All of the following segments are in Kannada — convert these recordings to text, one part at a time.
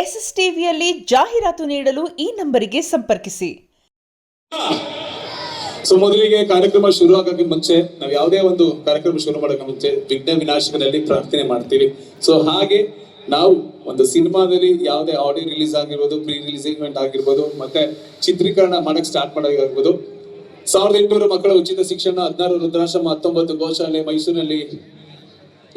ಎಸ್ಎಸ್ ಟಿವಿಯಲ್ಲಿ ಜಾಹೀರಾತು ನೀಡಲು ಈ ನಂಬರಿಗೆ ಸಂಪರ್ಕಿಸಿ. ಸೊ ಮೊದಲಿಗೆ ಕಾರ್ಯಕ್ರಮ ಶುರು ಆಗೋಕೆ ಮುಂಚೆ ನಾವು ಯಾವುದೇ ಒಂದು ಕಾರ್ಯಕ್ರಮ ಶುರು ಮಾಡೋಕೆ ಮುಂಚೆ ವಿಘ್ನ ವಿನಾಶಕನಲ್ಲಿ ಪ್ರಾರ್ಥನೆ ಮಾಡ್ತೀವಿ. ಸೊ ಹಾಗೆ ನಾವು ಒಂದು ಸಿನಿಮಾದಲ್ಲಿ ಯಾವುದೇ ಆಡಿಯೋ ರಿಲೀಸ್ ಆಗಿರ್ಬೋದು, ಪ್ರೀ ರಿಲೀಸ್ ಇವೆಂಟ್ ಆಗಿರ್ಬೋದು, ಮತ್ತೆ ಚಿತ್ರೀಕರಣ ಮಾಡಕ್ ಸ್ಟಾರ್ಟ್ ಮಾಡೋದಾಗಿರ್ಬೋದು, 1800 ಮಕ್ಕಳ ಉಚಿತ ಶಿಕ್ಷಣ, 16 ವೃದ್ಧಾಶ್ರಮ, 19 ಗೋಶಾಲೆ, ಮೈಸೂರಿನಲ್ಲಿ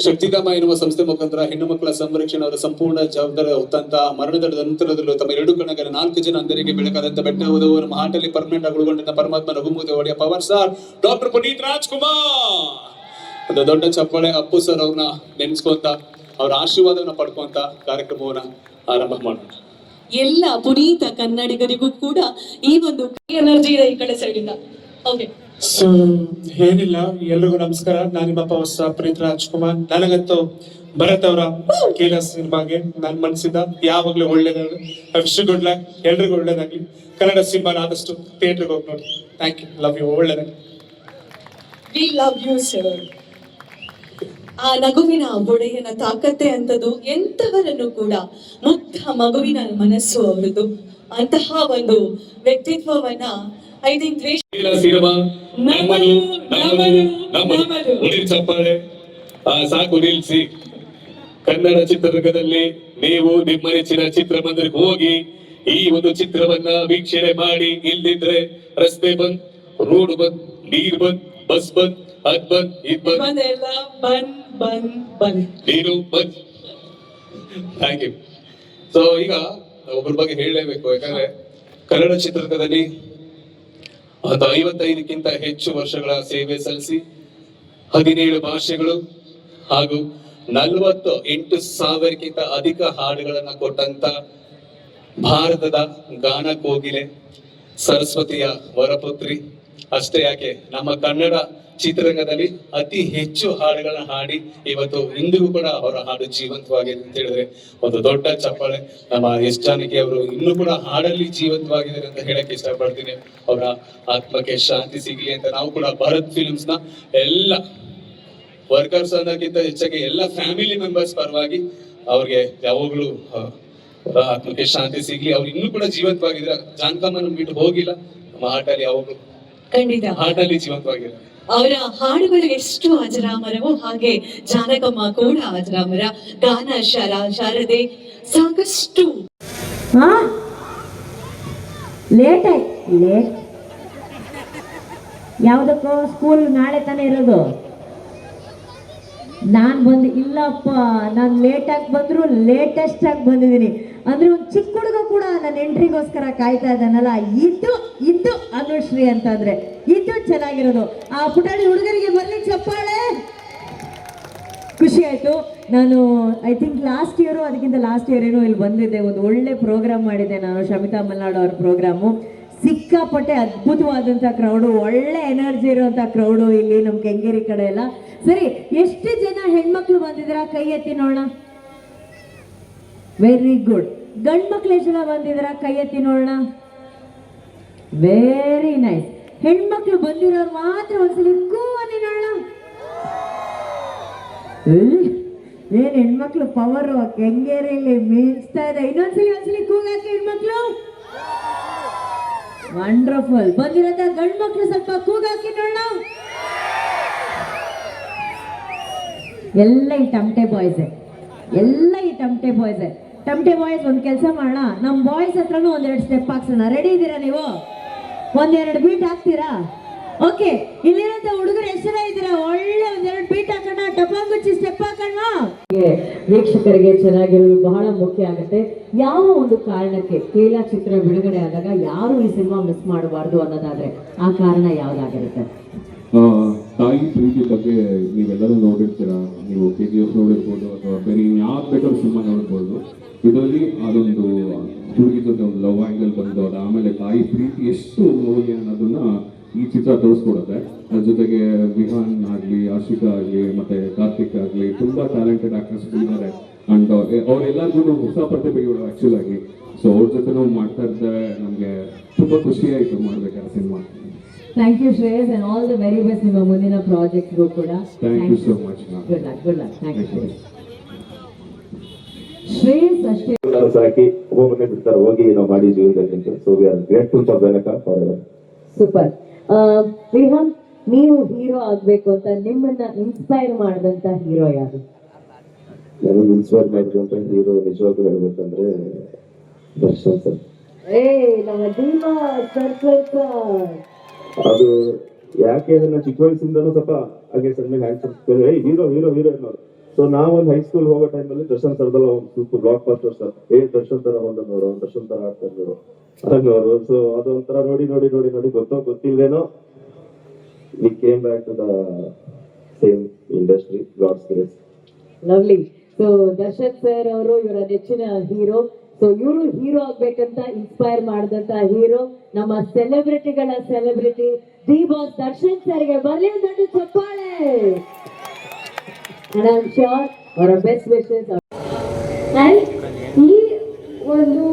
ಶಕ್ತಿಧಾಮ ಎನ್ನುವ ಸಂಸ್ಥೆ ಮುಖಾಂತರ ಹೆಣ್ಣು ಮಕ್ಕಳ ಸಂರಕ್ಷಣೆ ಅವರ ಸಂಪೂರ್ಣ ಜವಾಬ್ದಾರಿ ಹೊತ್ತಂತ ಮರಣದ ನಂತರದಲ್ಲೂ ತಮ್ಮ 2 ಕಣ್ಣಗಳ 4 ಜನ ಅಂಧರಿಗೆ ಬೆಳಕಾದಂತ ಬೆಟ್ಟ ಹೋದವರು ನಮ್ಮ ಹಾಟಲ್ಲಿ ಪರ್ಮನೆಂಟ್ ಆಗಿ ಉಳ್ಕೊಂಡ ಪರಮಾತ್ಮ ರಘುಮೂರ್ತಿ ಒಡೆಯ power star doctor Puneeth Rajkumar. ಒಂದು ದೊಡ್ಡ ಚಪ್ಪಾಳೆ. ಅಪ್ಪು ಸರ್ ಅವ್ರನ್ನ ನೆನೆಸ್ಕೊಂತ ಅವರ ಆಶೀರ್ವಾದವನ್ನ ಪಡ್ಕೊಂತ ಕಾರ್ಯಕ್ರಮವನ್ನ ಆರಂಭ ಮಾಡೋಣ. ಎಲ್ಲ ಪುನೀತ ಕನ್ನಡಿಗರಿಗೂ ಕೂಡ ಈ ಒಂದು ಎನರ್ಜಿ ಇದೆ ಈ ಕಡೆ ಸೈಡಿಂದ. ಓಕೆ, ಸೊ ಏನಿಲ್ಲ, ಎಲ್ರಿಗೂ ನಮಸ್ಕಾರ. ನಾನು ನಿಮ್ಮ ಪವರ್ ಸ್ಟಾರ್ ಪುನೀತ್ ರಾಜ್ಕುಮಾರ್. ನನಗಂತೂ ಭರತ್ ಅವರ ಕೀಲ ಸಿನಿಮಾಗೆ ನನ್ನ ಮನಸ್ಸಿಂದ ಯಾವಾಗ್ಲೂ ಒಳ್ಳೇದಾಗಲಿ. ವಿಶ್ ಗುಡ್ ಲಕ್, ಎಲ್ರಿಗೂ ಒಳ್ಳೇದಾಗ್ಲಿ. ಕನ್ನಡ ಸಿನಿಮಾನ ಆದಷ್ಟು ಥಿಯೇಟರ್ಗೆ ಹೋಗಿ ನೋಡಿ. ಥ್ಯಾಂಕ್ ಯು, ಲವ್ ಯು, ಒಳ್ಳೇದಾಗಲಿ. We love you sir. ಆ ನಗುವಿನ ಒಡೆಯನ ತಾಕತ್ತೆ ಅಂತದ್ದು ಎಂತವರನ್ನು ಕೂಡ ಮುಗ್ಧ ಮಗುವಿನ ಮನಸ್ಸು ಅವರದು. ಅಂತಹ ಒಂದು ವ್ಯಕ್ತಿತ್ವವನ್ನ ಐ ಥಿಂಕ್ ಚಪ್ಪಾಳೆ ಸಾಕು ನಿಲ್ಸಿ. ಕನ್ನಡ ಚಿತ್ರರಂಗದಲ್ಲಿ ನೀವು ನಿಮ್ಮ ನೆಚ್ಚಿನ ಚಿತ್ರಮಂದಿರಕ್ಕೆ ಹೋಗಿ ಈ ಒಂದು ಚಿತ್ರವನ್ನ ವೀಕ್ಷಣೆ ಮಾಡಿ. ಇಲ್ದಿದ್ರೆ ರಸ್ತೆ ಬಂದ್, ರೋಡ್ ಬಂದ್, ನೀರ್ ಬಂದ್, ಬಸ್ ಬಂದ್, ಅದ್ ಬಂದ್, ಇದ್ ಬಂದ್, ಎಲ್ಲ ಬಂದ್ ಬಂದ್ ಬಂದ್, ನೀರು ಬಂದ್. Thank you. ಸೊ ಈಗ ಒಬ್ಬರ ಬಗ್ಗೆ ಹೇಳಲೇಬೇಕು, ಯಾಕಂದ್ರೆ ಕನ್ನಡ ಚಿತ್ರರಂಗದಲ್ಲಿ 55ಕ್ಕಿಂತ ಹೆಚ್ಚು ವರ್ಷಗಳ ಸೇವೆ ಸಲ್ಲಿಸಿ 17 ಭಾಷೆಗಳು ಹಾಗೂ 48,000ಕ್ಕಿಂತ ಅಧಿಕ ಹಾಡುಗಳನ್ನ ಕೊಟ್ಟಂತ ಭಾರತದ ಗಾನ ಕೋಗಿಲೆ ಸರಸ್ವತಿಯ ವರಪುತ್ರಿ. ಅಷ್ಟೇ ಯಾಕೆ, ನಮ್ಮ ಕನ್ನಡ ಚಿತ್ರರಂಗದಲ್ಲಿ ಅತಿ ಹೆಚ್ಚು ಹಾಡುಗಳನ್ನ ಹಾಡಿ ಇವತ್ತು ಇಂದಿಗೂ ಕೂಡ ಅವರ ಹಾಡು ಜೀವಂತವಾಗಿದೆ ಅಂತ ಹೇಳಿದ್ರೆ ಒಂದು ದೊಡ್ಡ ಚಪ್ಪಾಳೆ. ನಮ್ಮ ಎಸ್ ಜಾನಕಿ ಅವರು ಇನ್ನೂ ಕೂಡ ಹಾಡಲ್ಲಿ ಜೀವಂತವಾಗಿದ್ದಾರೆ ಅಂತ ಹೇಳಕ್ ಇಷ್ಟಪಡ್ತೀನಿ. ಅವರ ಆತ್ಮಕ್ಕೆ ಶಾಂತಿ ಸಿಗ್ಲಿ ಅಂತ ನಾವು ಕೂಡ ಭರತ್ ಫಿಲ್ಮ್ಸ್ ನ ಎಲ್ಲ ವರ್ಕರ್ಸ್ ಅನ್ನೋಕ್ಕಿಂತ ಹೆಚ್ಚಾಗಿ ಎಲ್ಲ ಫ್ಯಾಮಿಲಿ ಮೆಂಬರ್ಸ್ ಪರವಾಗಿ ಅವ್ರಿಗೆ ಯಾವಾಗ್ಲೂ ಆತ್ಮಕ್ಕೆ ಶಾಂತಿ ಸಿಗ್ಲಿ. ಅವ್ರು ಇನ್ನೂ ಕೂಡ ಜೀವಂತವಾಗಿದ್ರೆ, ಜಾನಕಮ್ಮನ ಬಿಟ್ಟು ಹೋಗಿಲ್ಲ. ನಮ್ಮ ಹಾಟಲ್ಲಿ ಯಾವಾಗ್ಲೂ ಖಂಡಿತ ಹಾಟಲ್ಲಿ ಜೀವಂತವಾಗಿದ್ದಾರೆ. ಅವರ ಹಾಡುಗಳು ಎಷ್ಟು ಅಜರಾಮರವೋ ಹಾಗೆ ಜಾನಕಮ್ಮ ಕೂಡ ಅಜರಾಮರ. ಗಾನ ಶಾರದೆ ಸಾಕಷ್ಟು ಲೇಟ್ ಯಾವುದಕ್ಕೋ ಸ್ಕೂಲ್ ನಾಳೆ ತಾನೇ ಇರೋದು. ನಾನು ಇಲ್ಲಪ್ಪ, ನಾನು ಲೇಟಾಗಿ ಬಂದ್ರು ಲೇಟೆಸ್ಟ್ ಆಗಿ ಬಂದಿದ್ದೀನಿ ಅಂದ್ರೆ ಒಂದು ಚಿಕ್ಕ ಹುಡುಗ ಕೂಡ ನನ್ನ ಎಂಟ್ರಿಗೋಸ್ಕರ ಕಾಯ್ತಾ ಇದ್ದಾನಲ್ಲ. ಇದು ಅನುಶ್ರೀ ಅಂತಂದ್ರೆ ಇದು ಚೆನ್ನಾಗಿರೋದು. ಆ ಪುಟಾಣಿ ಹುಡುಗರಿಗೆ ಬರ್ಲಿ ಚಪ್ಪಾಳೆ. ಖುಷಿ ಆಯ್ತು. ನಾನು ಐ ಥಿಂಕ್ ಲಾಸ್ಟ್ ಇಯರು ಅದಕ್ಕಿಂತ ಲಾಸ್ಟ್ ಇಯರ್ ಏನೋ ಇಲ್ಲಿ ಬಂದಿದ್ದೆ, ಒಂದು ಒಳ್ಳೆ ಪ್ರೋಗ್ರಾಮ್ ಮಾಡಿದ್ದೆ ನಾನು, ಶಮಿತಾ ಮಲ್ನಾಡು ಅವ್ರ ಪ್ರೋಗ್ರಾಮು. ಸಿಕ್ಕಾಪಟ್ಟೆ ಅದ್ಭುತವಾದಂಥ ಕ್ರೌಡು, ಒಳ್ಳೆ ಎನರ್ಜಿ ಇರುವಂಥ ಕ್ರೌಡು ಇಲ್ಲಿ ನಮ್ಮ ಕೆಂಗೇರಿ ಕಡೆ ಎಲ್ಲ. ಸರಿ, ಎಷ್ಟು ಜನ ಹೆಣ್ಮಕ್ಳು ಬಂದಿದ್ದೀರಾ ಕೈ ಎತ್ತಿ ನೋಡೋಣ. Very good. ಗಂಡು ಮಕ್ಳು ಎಷ್ಟು ಜನ ಬಂದಿದ್ದೀರಾ ಕೈ ಎತ್ತಿ ನೋಡೋಣ. Very nice. ಹೆಣ್ಮಕ್ಳು ಬಂದಿರೋರು ಮಾತ್ರ ಒಂದ್ಸಲಿ ಕೂವನಿ ನೋಡೋಣ. ಏನ್ ಹೆಣ್ಮಕ್ಳು ಪವರು ಕೆಂಗೇರಿಯಲ್ಲಿ ಮಿಂಚ್ತಾ ಇದೆ. ಒಂದ್ಸಲಿ ಕೂಗಾಕಿ ಹೆಣ್ಮಕ್ಳು. ವಂಡರ್ಫುಲ್. ಬಂದಿರೋದ ಗಂಡು ಮಕ್ಳು ಸ್ವಲ್ಪ ಕೂಗಾಕಿ ನೋಡೋಣ. ಎಲ್ಲ ಈ ಟಮಟೆ ಬಾಯ್ಸೆ, ಟಮಟೆ ಬಾಯ್ಸ್. ಒಂದು ಕೆಲಸ ಮಾಡೋಣ, ನಮ್ಮ ಬಾಯ್ಸ್ ಹತ್ರನೂ 1-2 ಸ್ಟೆಪ್ ಹಾಕ್ಸೋಣ. ರೆಡಿ ಇದ್ದೀರಾ ನೀವು? 1-2 ಬೀಟ್ ಹಾಕ್ತೀರಾ? ಓಕೆ. ಇಲ್ಲಿರೋಂಥ ಹುಡುಗರು ಎಷ್ಟು ಜನ ಇದ್ದೀರಾ? ಒಳ್ಳೆ 1-2 ಬೀಟ್ ಹಾಕೋಣ, ಟಪಾಂಗುಚ್ಚಿ ಸ್ಟೆಪ್ ಹಾಕೋಣ. ವೀಕ್ಷಕರಿಗೆ ಚೆನ್ನಾಗಿರೋದು ಬಹಳ ಮುಖ್ಯ ಆಗುತ್ತೆ. ಯಾವ ಒಂದು ಕಾರಣಕ್ಕೆ ಕೇಲ ಚಿತ್ರ ಬಿಡುಗಡೆ ಆದಾಗ ಯಾರು ಈ ಸಿನಿಮಾ ಮಿಸ್ ಮಾಡಬಾರ್ದು ಅನ್ನೋದಾದ್ರೆ ಆ ಕಾರಣ ಯಾವ್ದಾಗಿರುತ್ತೆ? ತಾಯಿ ಪ್ರೀತಿ ಬಗ್ಗೆ ನೀವೆಲ್ಲರೂ ನೋಡಿರ್ತೀರ. ನೀವು KGF ನೋಡಿರ್ಬೋದು ಅಥವಾ ಬೇರೆ ಯಾವ್ದು ಬೇಕಾದ್ರೂ ಸಿನಿಮಾ ನೋಡಿರ್ಬೋದು. ಇದರಲ್ಲಿ ಅದೊಂದು ಹುಡುಗಿದೊಂದು ಲವ್ ಆ್ಯಂಗಲ್ ಬಂದು ಆಮೇಲೆ ತಾಯಿ ಪ್ರೀತಿ ಎಷ್ಟು ಮೌಲ್ಯ ಅನ್ನೋದನ್ನ ಈ ಚಿತ್ರ ತೋರಿಸ್ಕೊಡುತ್ತೆ. ಅದ್ರ ಜೊತೆಗೆ ವಿಹಾನ್ ಆಗಲಿ, ಆಶಿಕಾ ಆಗಲಿ, ಮತ್ತೆ ಕಾರ್ತಿಕ್ ಆಗಲಿ, ತುಂಬಾ ಟ್ಯಾಲೆಂಟೆಡ್ ಆಕ್ಟರ್ಸ್ ಇದ್ದಾರೆ. ಅಂಡ್ ಅವರೆಲ್ಲರಿಗೂ ಹೊಸ ಪ್ರತಿಭೆಗಳು ಆಕ್ಚುಲ್ ಆಗಿ. ಸೊ ಅವ್ರ ಜೊತೆ ನಾವು ಮಾಡ್ತಾ ಇದ್ದಾರೆ. ನಮಗೆ ತುಂಬಾ ಖುಷಿ ಆಯಿತು ಮಾಡ್ಬೇಕಾದ್ರೆ cinema. Thank you Shreyas, and all the very best ನಿಮ್ಮ ಮುಂದಿನ ಪ್ರಾಜೆಕ್ಟ್ಗೂ ಕೂಡ. Thank you so much. Good luck. Thank you. Shreyas ಅಷ್ಟೇ. ಸಾಕಿ ಹೋಗನೆ ಬಿಡ್ತಾರೆ, ಹೋಗಿ ನಾವು ಮಾಡಿ ಜೀವನದಲ್ಲಿ. So we are grateful for Benaka forever. Super. Vihaan, ನೀವು ಹೀರೋ ಆಗ್ಬೇಕು ಅಂತ ನಿಮ್ಮನ್ನ ಇನ್ಸ್ಪೈರ್ ಮಾಡಿದಂತ ಹೀರೋ ಯಾರು? ನನಗೆ ಇನ್ಸ್ಪೈರ್ ಮಾಡಿದಂತ ಹೀರೋ ನಿಜವಾಗ್ಲೂ ಹೇಳ್ಬೇಕಂದ್ರೆ ದರ್ಶನ್ ಸರ್. ನಮ್ಮ ಧೀಮಾ ಸರ್ಕಲ್. ಅದು ಯಾಕೆ ಅಂದ್ರೆ ನಾನು ಚಿಕ್ಕ ವಯಸ್ಸಿಂದನೂ ಸ್ವಲ್ಪ ಹಾಗೆ ಸಣ್ಣ ಹ್ಯಾಂಡ್ಸಮ್ ಹೀರೋ ಹೀರೋ ಹೀರೋ ಅನ್ನೋರು. ಸೊ ನಾವೊಂದು ಹೈಸ್ಕೂಲ್ ಹೋಗೋ ಟೈಮಲ್ಲಿ ದರ್ಶನ್ ಸರ್ದಲ್ಲ ಒಂದು super blockbuster sir. Darshan ತರ ಬಂದವರು, ದರ್ಶನ್ ತರ ಆಡ್ತಾ ಇದ್ರು ಅನ್ನೋರು. ಸೊ ಅದೊಂಥರ ನೋಡಿ ನೋಡಿ ನೋಡಿ ನೋಡಿ ಗೊತ್ತಿಲ್ದೇನೋ we came back to the same industry. God's grace. Lovely. So Darshan sir ಅವರು ಇವರ ನೆಚ್ಚಿನ ಹೀರೋ. ಸೊ ಇವರು ಹೀರೋ ಆಗ್ಬೇಕಂತ ಇನ್ಸ್ಪೈರ್ ಮಾಡಿದಂತ ಹೀರೋ ನಮ್ಮ ಸೆಲೆಬ್ರಿಟಿಗಳ ಸೆಲೆಬ್ರಿಟಿ ದಿ ಬಾಸ್ ದರ್ಶನ್ ಸರ್ಗೆ ಬರಲಿ ದೊಡ್ಡ ಚಪ್ಪಾಳೆ. And I'm sure ಅವರ ಬೆಸ್ಟ್ ವಿಶಸ್. ಆ್ಯಂಡ್ ಈ ಒಂದು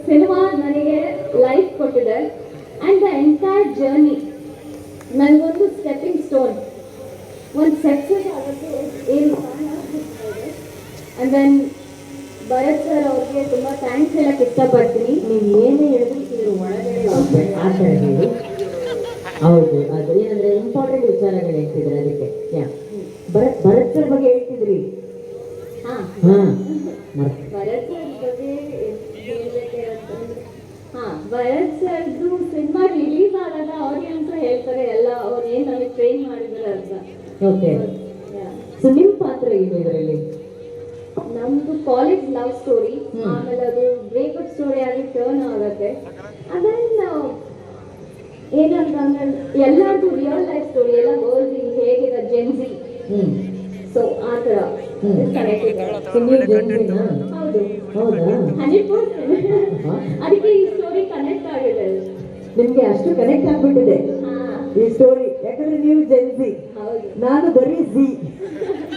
ಸಿನಿಮಾ ನನಗೆ ಲೈಫ್ ಕೊಟ್ಟಿದೆ. ಆ್ಯಂಡ್ ದ ಎಂಟೈರ್ ಜರ್ನಿ ನನಗೊಂದು ಸ್ಟೆಪ್ಪಿಂಗ್ ಸ್ಟೋನ್, ಒಂದು ಸಕ್ಸಸ್ ಆಗೋಕ್ಕೆ ಏನು ಕಾರಣ ಇದೆ. ಆ್ಯಂಡ್ ದೆನ್ ಭರತ್ ಸರ್ ಅವ್ರಿಗೆ ತುಂಬ ಥ್ಯಾಂಕ್ಸ್ ಹೇಳಕ್ಕೆ ಇಷ್ಟಪಡ್ತೀನಿ. ನೀವು ಏನೇ ಹೇಳಿದ್ರು ಇದ್ರ ಒಳಗಡೆ ಆ ಥರ ಹೇಳಿ. ಹೌದು, ಅದು ಏನಂದ್ರೆ ಇಂಪಾರ್ಟೆಂಟ್ ವಿಚಾರಗಳು ಹೇಳ್ತಿದ್ರೆ ಅದಕ್ಕೆ. ಭರತ್ ಸರ್ ಬಗ್ಗೆ ಹೇಳ್ತಿದ್ರಿ. ಹಾಂ, ಭರತ್ ಸರ್ ಬಗ್ಗೆ ಹೇಳಬೇಕು ಅಂತಂದ್ರೆ, ಭರತ್ ಸರ್ದು ಸಿನಿಮಾ ರಿಲೀಸ್ ಆದಾಗ ಆಡಿಯನ್ಸ್ ಹೇಳ್ತಾರೆ ಎಲ್ಲ ಅವ್ರು ಏನು ನಮಗೆ ಟ್ರೈನ್ ಮಾಡಿದ್ದಾರೆ ಅಂತ. ಓಕೆ. ಸೊ ನಿಮ್ಮ ಪಾತ್ರ ಏನು ಇದರಲ್ಲಿ? ನಮ್ದು ಕಾಲೇಜ್ ಲವ್ ಸ್ಟೋರಿ, ಆಮೇಲೆ ಅದು ಬ್ರೇಕಪ್ ಸ್ಟೋರಿ ಆಗಿ ಟರ್ನ್ ಆಗುತ್ತೆ. ಅದನ್ನ ಏನಂತಂದ್ರೆ ಎಲ್ಲರದು ರಿಯಲ್ ಲೈಫ್ ಸ್ಟೋರಿ, ಎಲ್ಲ ಗರ್ಲ್ಸ್ ಹೇಗಿದೆ ಜೆನ್ಸಿ. ಸೊ ಆ ಥರ ಕನೆಕ್ಟ್. ಹೌದು, ಹೌದಾ? 100%. ಅದಕ್ಕೆ ಈ ಸ್ಟೋರಿ ಕನೆಕ್ಟ್ ಆಗಿದೆ. ನಿಮ್ಗೆ ಅಷ್ಟು ಕನೆಕ್ಟ್ ಆಗ್ಬಿಟ್ಟಿದೆ ಈ ಸ್ಟೋರಿ, ಯಾಕಂದ್ರೆ ನೀವು ಜೆನ್ಸಿ, ಹೌದು, ನಾನು ಬರೀ G.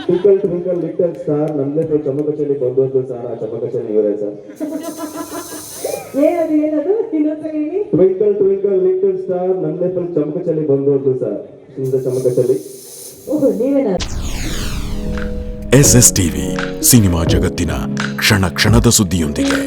Twinkle twinkle little star, ನಮ್ದೇ ಚಮಕಚಲಿ ಬಂದೋದು ಸರ್. ಆ ಚಮಕಚಲಿ ಇವರೇ ಸರ್. ಏನದು ಏನದು ಇನ್ನೊಂದು ಹೇಳಿ. ಟ್ವಿಂಕಲ್ ಟ್ವಿಂಕಲ್ ಲಿಟಲ್ ಸ್ಟಾರ್, ನಮ್ದೇ ಚಮಕಚಲಿ ಬಂದೋದು ಸರ್. ಇಂದ ಚಮಕಚಲಿ. ಓಹ್, ನೀವೇನಾ? SS ಟಿವಿ ಸಿನಿಮಾ ಜಗತ್ತಿನ ಕ್ಷಣ ಕ್ಷಣದ ಸುದ್ದಿಯೊಂದಿಗೆ.